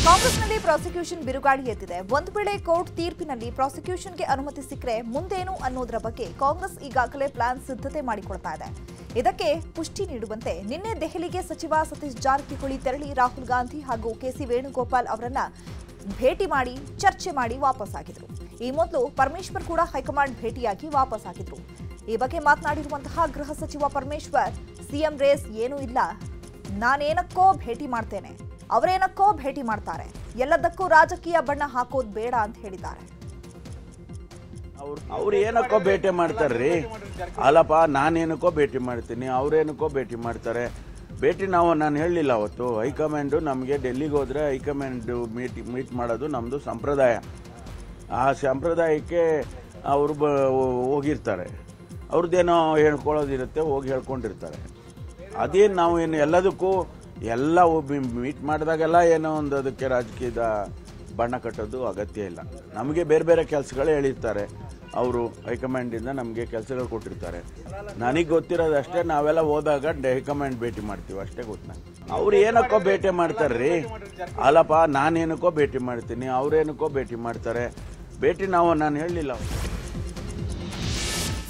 ಕಾಂಗ್ರೆಸ್ನಲ್ಲಿ ಪ್ರಾಸಿಕ್ಯೂಷನ್ ಬಿರುಗಾಳಿ ಎದ್ದಿದೆ. ಒಂದು ವೇಳೆ ಕೋರ್ಟ್ ತೀರ್ಪಿನಲ್ಲಿ ಪ್ರಾಸಿಕ್ಯೂಷನ್ಗೆ ಅನುಮತಿ ಸಿಕ್ಕರೆ ಮುಂದೇನು ಅನ್ನೋದರ ಬಗ್ಗೆ ಕಾಂಗ್ರೆಸ್ ಈಗಾಗಲೇ ಪ್ಲಾನ್ ಸಿದ್ಧತೆ ಮಾಡಿಕೊಳ್ತಾ ಇದೆ. ಇದಕ್ಕೆ ಪುಷ್ಟಿ ನೀಡುವಂತೆ ನಿನ್ನೆ ದೆಹಲಿಗೆ ಸಚಿವ ಸತೀಶ್ ಜಾರಕಿಹೊಳಿ ತೆರಳಿ ರಾಹುಲ್ ಗಾಂಧಿ ಹಾಗೂ ಕೆಸಿ ವೇಣುಗೋಪಾಲ್ ಅವರನ್ನ ಭೇಟಿ ಮಾಡಿ ಚರ್ಚೆ ಮಾಡಿ ವಾಪಸ್ಸಾಗಿದ್ರು. ಈ ಮೊದಲು ಪರಮೇಶ್ವರ್ ಕೂಡ ಹೈಕಮಾಂಡ್ ಭೇಟಿಯಾಗಿ ವಾಪಸ್ಸಾಗಿದ್ರು. ಈ ಬಗ್ಗೆ ಮಾತನಾಡಿರುವಂತಹ ಗೃಹ ಸಚಿವ ಪರಮೇಶ್ವರ್, ಸಿಎಂ ರೇಸ್ ಏನೂ ಇಲ್ಲ, ನಾನೇನಕ್ಕೋ ಭೇಟಿ ಮಾಡ್ತೇನೆ, ಅವರೇನಕ್ಕೋ ಭೇಟಿ ಮಾಡ್ತಾರೆ, ಎಲ್ಲದಕ್ಕೂ ರಾಜಕೀಯ ಬಣ್ಣ ಹಾಕೋದು ಬೇಡ ಅಂತ ಹೇಳಿದ್ದಾರೆ. ಅವ್ರು ಏನಕ್ಕೋ ಭೇಟಿ ಮಾಡ್ತಾರ್ರಿ, ಅಲ್ಲಪ್ಪ ನಾನೇನಕ್ಕೋ ಭೇಟಿ ಮಾಡ್ತೀನಿ, ಅವ್ರೇನಕ್ಕೋ ಭೇಟಿ ಮಾಡ್ತಾರೆ. ಭೇಟಿ ನಾನು ಹೇಳಲಿಲ್ಲ ಅವತ್ತು. ಹೈಕಮಾಂಡು ನಮಗೆ ಡೆಲ್ಲಿಗೆ ಹೋದರೆ ಹೈಕಮಾಂಡ್ ಮೀಟ್ ಮಾಡೋದು ನಮ್ಮದು ಸಂಪ್ರದಾಯ. ಆ ಸಂಪ್ರದಾಯಕ್ಕೆ ಅವರು ಹೋಗಿರ್ತಾರೆ, ಅವ್ರದ್ದೇನೋ ಹೇಳ್ಕೊಳ್ಳೋದಿರುತ್ತೆ, ಹೋಗಿ ಹೇಳ್ಕೊಂಡಿರ್ತಾರೆ. ಅದೇನು ನಾವು ಏನು ಎಲ್ಲದಕ್ಕೂ ಎಲ್ಲ ಮೀಟ್ ಮಾಡಿದಾಗೆಲ್ಲ ಏನೋ ಒಂದು ಅದಕ್ಕೆ ರಾಜಕೀಯದ ಬಣ್ಣ ಕಟ್ಟೋದು ಅಗತ್ಯ ಇಲ್ಲ. ನಮಗೆ ಬೇರೆ ಬೇರೆ ಕೆಲಸಗಳು ಹೇಳಿರ್ತಾರೆ, ಅವರು ಹೈಕಮಾಂಡಿಂದ ನಮಗೆ ಕೆಲಸಗಳು ಕೊಟ್ಟಿರ್ತಾರೆ. ನನಗೆ ಗೊತ್ತಿರೋದಷ್ಟೇ, ನಾವೆಲ್ಲ ಹೋದಾಗ ಹೈಕಮಾಂಡ್ ಭೇಟಿ ಮಾಡ್ತೀವಿ ಅಷ್ಟೇ ಗೊತ್ತು ನನಗೆ. ಅವ್ರು ಏನಕ್ಕೋ ಭೇಟಿ ಮಾಡ್ತಾರ್ರಿ, ಅಲ್ಲಪ್ಪ ನಾನೇನಕ್ಕೋ ಭೇಟಿ ಮಾಡ್ತೀನಿ, ಅವ್ರೇನಕ್ಕೋ ಭೇಟಿ ಮಾಡ್ತಾರೆ. ಭೇಟಿ ನಾನು ಹೇಳಲಿಲ್ಲ.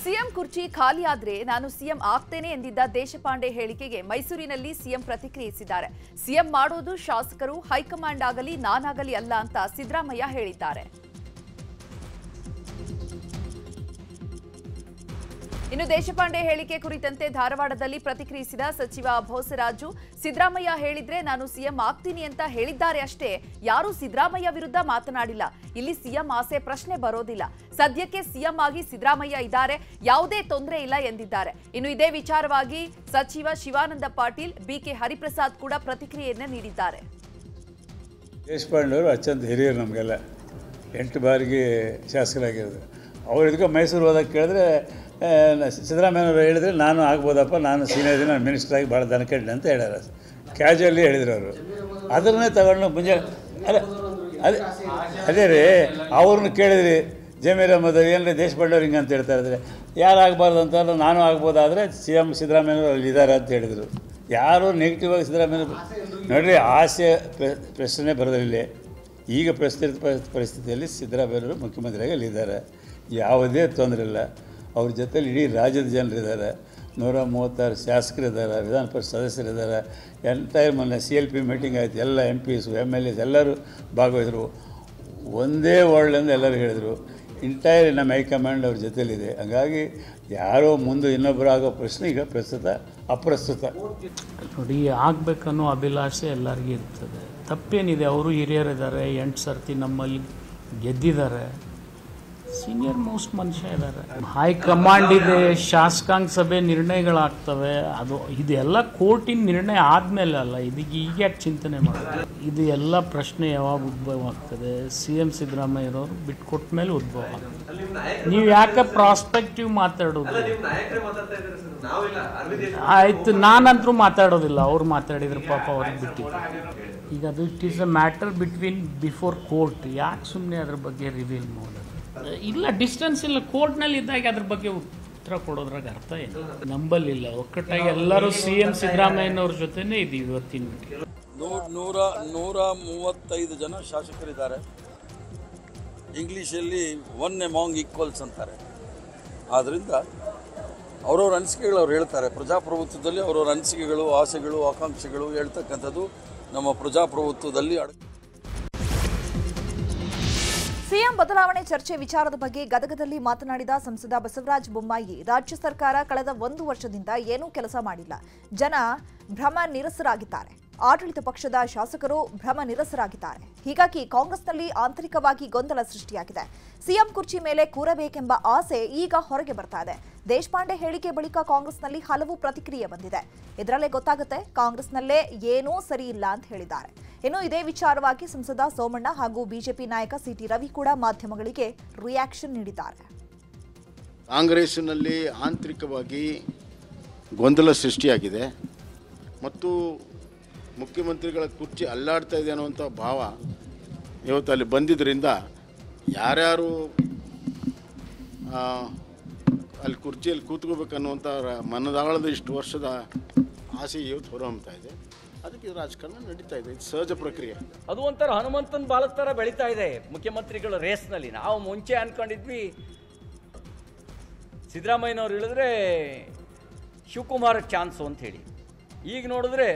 ಸಿಎಂ ಕುರ್ಚಿ ಖಾಲಿಯಾದ್ರೆ ನಾನು ಸಿಎಂ ಆಗ್ತೇನೆ ಎಂದಿದ್ದ ದೇಶಪಾಂಡೆ ಹೇಳಿಕೆಗೆ ಮೈಸೂರಿನಲ್ಲಿ ಸಿಎಂ ಪ್ರತಿಕ್ರಿಯಿಸಿದ್ದಾರೆ. ಸಿಎಂ ಮಾಡೋದು ಶಾಸಕರು, ಹೈಕಮಾಂಡ್ ಆಗಲಿ ನಾನಾಗಲಿ ಅಲ್ಲ ಅಂತ ಸಿದ್ದರಾಮಯ್ಯ ಹೇಳಿದ್ದಾರೆ. ಇನ್ನು ದೇಶಪಾಂಡೆ ಹೇಳಿಕೆ ಕುರಿತಂತೆ ಧಾರವಾಡದಲ್ಲಿ ಪ್ರತಿಕ್ರಿಯಿಸಿದ ಸಚಿವ ಬೋಸರಾಜು, ಸಿದ್ದರಾಮಯ್ಯ ಹೇಳಿದ್ರೆ ನಾನು ಸಿಎಂ ಆಗ್ತೀನಿ ಅಂತ ಹೇಳಿದ್ದಾರೆ ಅಷ್ಟೇ, ಯಾರೂ ಸಿದ್ದರಾಮಯ್ಯ ವಿರುದ್ಧ ಮಾತನಾಡಿಲ್ಲ. ಇಲ್ಲಿ ಸಿಎಂ ಆಸೆ ಪ್ರಶ್ನೆ ಬರೋದಿಲ್ಲ. ಸದ್ಯಕ್ಕೆ ಸಿಎಂ ಆಗಿ ಸಿದ್ದರಾಮಯ್ಯ ಇದ್ದಾರೆ, ಯಾವುದೇ ತೊಂದರೆ ಇಲ್ಲ ಎಂದಿದ್ದಾರೆ. ಇನ್ನು ಇದೇ ವಿಚಾರವಾಗಿ ಸಚಿವ ಶಿವಾನಂದ ಪಾಟೀಲ್, ಬಿಕೆ ಹರಿಪ್ರಸಾದ್ ಕೂಡ ಪ್ರತಿಕ್ರಿಯೆಯನ್ನು ನೀಡಿದ್ದಾರೆ. ದೇಶಪಾಂಡೆ ಅವರು ಅತ್ಯಂತ ಹಿರಿಯರು, ನಮಗೆಲ್ಲ 8 ಬಾರಿಗೆ ಶಾಸಕರಾಗಿರೋದು. ಅವ್ರು ಇದಕ್ಕೆ ಮೈಸೂರು ಹೋದಾಗ ಕೇಳಿದ್ರೆ ಸಿದ್ದರಾಮಯ್ಯನವರು ಹೇಳಿದ್ರೆ ನಾನು ಆಗ್ಬೋದಪ್ಪ, ನಾನು ಸೀನಿಯರ್ ಇದ್ದೀನಿ, ನಾನು ಮಿನಿಸ್ಟ್ರಾಗಿ ಭಾಳ ದನಕಡ್ಡಿ ಅಂತ ಹೇಳ್ಯಾರ. ಕ್ಯಾಜುವಲಿ ಹೇಳಿದ್ರು ಅವರು. ಅದನ್ನೇ ತಗೊಂಡು ಮುಂಜಾನೆ ಅದೇ ರೀ, ಅವ್ರನ್ನ ಕೇಳಿದ್ರಿ ಜಮೀರ್ ಅಹಮದ್ ಏನಂದರೆ ದೇಶಪಾಂಡೆ ಹಿಂಗೆ ಅಂತ ಹೇಳ್ತಾ ಇದ್ದಾರೆ. ಯಾರು ಆಗಬಾರ್ದು ಅಂತ ನಾನು ಆಗ್ಬೋದಾದರೆ ಸಿಎಂ ಸಿದ್ದರಾಮಯ್ಯನವರು ಅಲ್ಲಿ ಇದ್ದಾರೆ ಅಂತ ಹೇಳಿದರು. ಯಾರು ನೆಗೆಟಿವ್ ಆಗಿ ಸಿದ್ದರಾಮಯ್ಯ ನೋಡ್ರಿ, ಆಸೆ ಪ್ರಶ್ನೆ ಬರೋದಿಲ್ಲ. ಈಗ ಪ್ರಸ್ತುತ ಪರಿಸ್ಥಿತಿಯಲ್ಲಿ ಸಿದ್ದರಾಮಯ್ಯವರು ಮುಖ್ಯಮಂತ್ರಿಯಾಗಿ ಅಲ್ಲಿದ್ದಾರೆ, ಯಾವುದೇ ತೊಂದರೆ ಇಲ್ಲ. ಅವ್ರ ಜೊತೆಲಿ ಇಡೀ ರಾಜ್ಯದ ಜನರಿದ್ದಾರೆ, 136 ಶಾಸಕರಿದ್ದಾರೆ, ವಿಧಾನ ಪರಿಷತ್ ಸದಸ್ಯರಿದ್ದಾರೆ. ಎಂಟೈರ್ ಮೊನ್ನೆ CLP ಮೀಟಿಂಗ್ ಆಯಿತು, ಎಲ್ಲ MPs MLAs ಎಲ್ಲರೂ ಭಾಗವಹಿಸಿದ್ರು. ಒಂದೇ ವರ್ಲ್ಡ್ ಎಲ್ಲರೂ ಹೇಳಿದರು, ಇಂಟೈರ್ ನಮ್ಮ ಹೈಕಮಾಂಡ್ ಅವ್ರ ಜೊತೆಲಿದೆ. ಹಾಗಾಗಿ ಯಾರೋ ಮುಂದೆ ಇನ್ನೊಬ್ಬರು ಆಗೋ ಪ್ರಶ್ನೆ ಈಗ ಪ್ರಸ್ತುತ ಅಪ್ರಸ್ತುತ. ನೋಡಿ, ಆಗಬೇಕನ್ನೋ ಅಭಿಲಾಷೆ ಎಲ್ಲರಿಗೂ ಇರ್ತದೆ, ತಪ್ಪೇನಿದೆ. ಅವರು ಹಿರಿಯರಿದ್ದಾರೆ, 8 ಸರ್ತಿ ನಮ್ಮಲ್ಲಿ ಗೆದ್ದಿದ್ದಾರೆ, ಸೀನಿಯರ್ ಮೋಸ್ಟ್ ಮನುಷ್ಯ ಇದ್ದಾರೆ. ಹೈಕಮಾಂಡ್ ಇದೆ, ಶಾಸಕಾಂಗ ಸಭೆ ನಿರ್ಣಯಗಳಾಗ್ತವೆ. ಇದೆಲ್ಲ ಕೋರ್ಟಿನ ನಿರ್ಣಯ ಆದಮೇಲೆ ಅಲ್ಲ, ಇದಕ್ಕೆ ಈಗ ಯಾಕೆ ಚಿಂತನೆ ಮಾಡೋದು? ಇದು ಎಲ್ಲ ಪ್ರಶ್ನೆ ಯಾವಾಗ ಉದ್ಭವ ಆಗ್ತದೆ? CM ಸಿದ್ದರಾಮಯ್ಯರವರು ಬಿಟ್ಕೊಟ್ಟ ಮೇಲೆ ಉದ್ಭವ ಆಗ್ತದೆ. ನೀವು ಯಾಕೆ ಪ್ರಾಸ್ಪೆಕ್ಟಿವ್ ಮಾತಾಡೋದು? ಆಯ್ತು, ನಾನಂತರೂ ಮಾತಾಡೋದಿಲ್ಲ, ಅವ್ರು ಮಾತಾಡಿದ್ರು ಪಾಪ, ಅವ್ರಿಗೆ ಬಿಟ್ಟಿದ್ರು. ಈಗ ಅದು it is a matter before court. ಯಾಕೆ ಸುಮ್ಮನೆ ಅದ್ರ ಬಗ್ಗೆ ರಿವೀಲ್ ಮಾಡೋದು? ಇಲ್ಲ, ಡಿಸ್ಟೆನ್ಸ್ ಇಲ್ಲ. ಕೋರ್ಟ್ನಲ್ಲಿ ಇದ್ದಾಗ ಅದ್ರ ಬಗ್ಗೆ ಉತ್ತರ ಕೊಡೋದ್ರಾಗ ಅರ್ಥ ಏನು? ನಂಬಲಿಲ್ಲ. ಒಕ್ಕಟ್ಟಾಗಿ ಎಲ್ಲರೂ CM ಸಿದ್ದರಾಮಯ್ಯನವ್ರ ಜೊತೆನೇ ಇದೀವಿ ಇವತ್ತಿನ. 135 ಜನ ಶಾಸಕರಿದ್ದಾರೆ. ಇಂಗ್ಲೀಷಲ್ಲಿ ಒನ್ ಎಮಾಂಗ್ ಈಕ್ವಲ್ಸ್ ಅಂತಾರೆ. ಆದ್ದರಿಂದ ಅವರವ್ರ ಅನಿಸಿಕೆಗಳು ಅವ್ರು ಹೇಳ್ತಾರೆ. ಪ್ರಜಾಪ್ರಭುತ್ವದಲ್ಲಿ ಅವರವ್ರ ಅನಿಸಿಕೆಗಳು, ಆಸೆಗಳು, ಆಕಾಂಕ್ಷೆಗಳು ಹೇಳ್ತಕ್ಕಂಥದ್ದು ನಮ್ಮ ಪ್ರಜಾಪ್ರಭುತ್ವದಲ್ಲಿ. ಸಿಎಂ ಬದಲಾವಣೆ ಚರ್ಚೆ ವಿಚಾರದ ಬಗ್ಗೆ ಗದಗದಲ್ಲಿ ಮಾತನಾಡಿದ ಸಂಸದ ಬಸವರಾಜ ಬೊಮ್ಮಾಯಿ, ರಾಜ್ಯ ಸರ್ಕಾರ ಕಳೆದ 1 ವರ್ಷದಿಂದ ಏನೂ ಕೆಲಸ ಮಾಡಿಲ್ಲ, ಜನ ಭ್ರಮ ನಿರಸರಾಗಿದ್ದಾರೆ, ಆಡಳಿತ ಪಕ್ಷದ ಶಾಸಕರು ಭ್ರಮ ನಿರಸರಾಗಿದ್ದಾರೆ. ಹೀಗಾಗಿ ಕಾಂಗ್ರೆಸ್ನಲ್ಲಿ ಆಂತರಿಕವಾಗಿ ಗೊಂದಲ ಸೃಷ್ಟಿಯಾಗಿದೆ. ಸಿಎಂ ಕುರ್ಚಿ ಮೇಲೆ ಕೂರಬೇಕೆಂಬ ಆಸೆ ಈಗ ಹೊರಗೆ ಬರ್ತಾ ಇದೆ. ದೇಶಪಾಂಡೆ ಹೇಳಿಕೆ ಬಳಿಕ ಕಾಂಗ್ರೆಸ್ನಲ್ಲಿ ಹಲವು ಪ್ರತಿಕ್ರಿಯೆ ಬಂದಿದೆ. ಇದರಲ್ಲೇ ಗೊತ್ತಾಗುತ್ತೆ ಕಾಂಗ್ರೆಸ್ನಲ್ಲೇ ಏನೂ ಸರಿ ಇಲ್ಲ ಅಂತ ಹೇಳಿದ್ದಾರೆ. ಇನ್ನು ಇದೇ ವಿಚಾರವಾಗಿ ಸಂಸದ ಸೋಮಣ್ಣ ಹಾಗೂ ಬಿಜೆಪಿ ನಾಯಕ CT ರವಿ ಕೂಡ ಮಾಧ್ಯಮಗಳಿಗೆ ರಿಯಾಕ್ಷನ್ ನೀಡಿದ್ದಾರೆ. ಕಾಂಗ್ರೆಸ್ನಲ್ಲಿ ಆಂತರಿಕವಾಗಿ ಗೊಂದಲ ಸೃಷ್ಟಿಯಾಗಿದೆ ಮತ್ತು ಮುಖ್ಯಮಂತ್ರಿಗಳ ಕುರ್ಚಿ ಅಲ್ಲಾಡ್ತಾ ಇದೆ ಅನ್ನುವಂಥ ಭಾವ ಇವತ್ತು ಅಲ್ಲಿ ಬಂದಿದ್ದರಿಂದ ಯಾರ್ಯಾರು ಅಲ್ಲಿ ಕುರ್ಚಿಯಲ್ಲಿ ಕೂತ್ಕೋಬೇಕನ್ನುವಂಥ ಮನದಾಳದ ಇಷ್ಟು ವರ್ಷದ ಆಸೆ ಇವತ್ತು ಹೊರಹೊಮ್ತಾ ಇದೆ. ಅದಕ್ಕೆ ರಾಜಕಾರಣ ನಡೀತಾ ಇದೆ, ಇದು ಸಹಜ ಪ್ರಕ್ರಿಯೆ. ಅದು ಒಂಥರ ಹನುಮಂತನ ಬಾಲದ ಥರ ಬೆಳೀತಾ ಇದೆ ಮುಖ್ಯಮಂತ್ರಿಗಳ ರೇಸ್ನಲ್ಲಿ. ನಾವು ಮುಂಚೆ ಅಂದ್ಕೊಂಡಿದ್ವಿ ಸಿದ್ದರಾಮಯ್ಯನವ್ರು ಹೇಳಿದ್ರೆ ಶಿವಕುಮಾರ್ ಚಾನ್ಸು ಅಂಥೇಳಿ. ಈಗ ನೋಡಿದ್ರೆ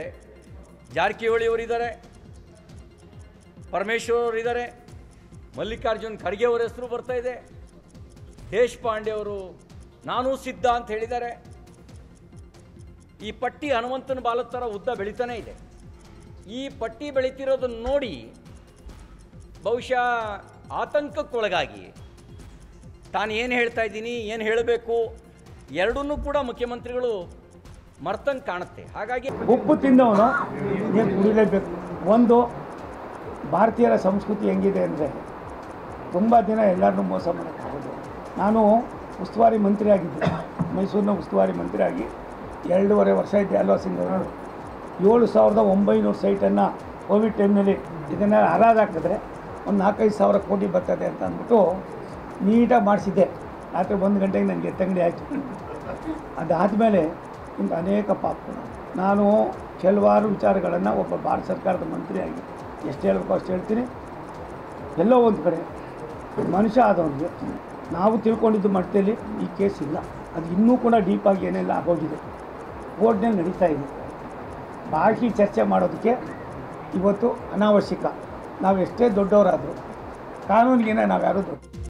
ಜಾರಕಿಹೊಳಿ ಅವರಿದ್ದಾರೆ, ಪರಮೇಶ್ವರ್ ಅವರಿದ್ದಾರೆ, ಮಲ್ಲಿಕಾರ್ಜುನ್ ಖರ್ಗೆ ಅವರ ಹೆಸರು ಬರ್ತಾ ಇದೆ, ದೇಶಪಾಂಡೆ ಅವರು ನಾನೂ ಸಿದ್ಧ ಅಂತ ಹೇಳಿದ್ದಾರೆ. ಈ ಪಟ್ಟಿ ಹನುಮಂತನ ಬಾಲದ ಥರ ಉದ್ದ ಬೆಳೀತಾನೆ ಇದೆ. ಈ ಪಟ್ಟಿ ಬೆಳೀತಿರೋದನ್ನು ನೋಡಿ ಬಹುಶಃ ಆತಂಕಕ್ಕೊಳಗಾಗಿ ತಾನು ಏನು ಹೇಳ್ತಾ ಇದ್ದೀನಿ, ಏನು ಹೇಳಬೇಕು ಎರಡನ್ನೂ ಕೂಡ ಮುಖ್ಯಮಂತ್ರಿಗಳು ಮರ್ತಂಗೆ ಕಾಣುತ್ತೆ. ಹಾಗಾಗಿ ಉಪ್ಪು ತಿಂದವನು ಏನು ಕುಡಿಲೇಬೇಕು. ಒಂದು ಭಾರತೀಯರ ಸಂಸ್ಕೃತಿ ಹೆಂಗಿದೆ ಅಂದರೆ ತುಂಬ ದಿನ ಎಲ್ಲರನ್ನೂ ಮೋಸ ಮಾಡೋಕ್ಕಾಗೋದು. ನಾನು ಉಸ್ತುವಾರಿ ಮಂತ್ರಿ ಆಗಿದ್ದೆ, ಮೈಸೂರಿನ ಉಸ್ತುವಾರಿ ಮಂತ್ರಿ ಆಗಿ 2.5 ವರ್ಷ ಇದ್ದೆ. ಅಲ್ವಾ ಸಿಂಗವರು 7,900 ಸೈಟನ್ನು ಕೋವಿಡ್ ಟೈಮ್ನಲ್ಲಿ ಇದನ್ನು ಹರಾಜಾಕಿದ್ರೆ ಒಂದು 4-5 ಸಾವಿರ ಕೋಟಿ ಬರ್ತದೆ ಅಂತ ಅಂದ್ಬಿಟ್ಟು ನೀಟಾಗಿ ಮಾಡಿಸಿದ್ದೆ. ರಾತ್ರಿ 1 ಗಂಟೆಗೆ ನನಗೆ ಎತ್ತಂಗಡಿ ಆಯಿತು. ಅದಾದಮೇಲೆ ಇಂಥ ಅನೇಕ ಪಾಪಗಳು. ನಾನು ಕೆಲವಾರು ವಿಚಾರಗಳನ್ನು ಒಬ್ಬ ಭಾರತ ಸರ್ಕಾರದ ಮಂತ್ರಿಯಾಗಿ ಎಷ್ಟು ಹೇಳಬೇಕು ಅಷ್ಟು ಹೇಳ್ತೀನಿ. ಎಲ್ಲೋ ಒಂದು ಕಡೆ ಮನುಷ್ಯ ಆದವನಿಗೆ ನಾವು ತಿಳ್ಕೊಂಡಿದ್ದು ಮಟ್ಟದಲ್ಲಿ ಈ ಕೇಸ್ ಇಲ್ಲ. ಅದು ಇನ್ನೂ ಕೂಡ ಡೀಪಾಗಿ ಏನೆಲ್ಲ ಆಗೋಗಿದೆ, ಕೋರ್ಟ್ನಲ್ಲಿ ನಡೀತಾ ಇದೆ. ಬಾಕಿ ಚರ್ಚೆ ಮಾಡೋದಕ್ಕೆ ಇವತ್ತು ಅನಾವಶ್ಯಕ. ನಾವು ಎಷ್ಟೇ ದೊಡ್ಡವರಾದರೂ ಕಾನೂನಿಗೆ ನಾವು ಯಾರೂ ದೊಡ್ಡ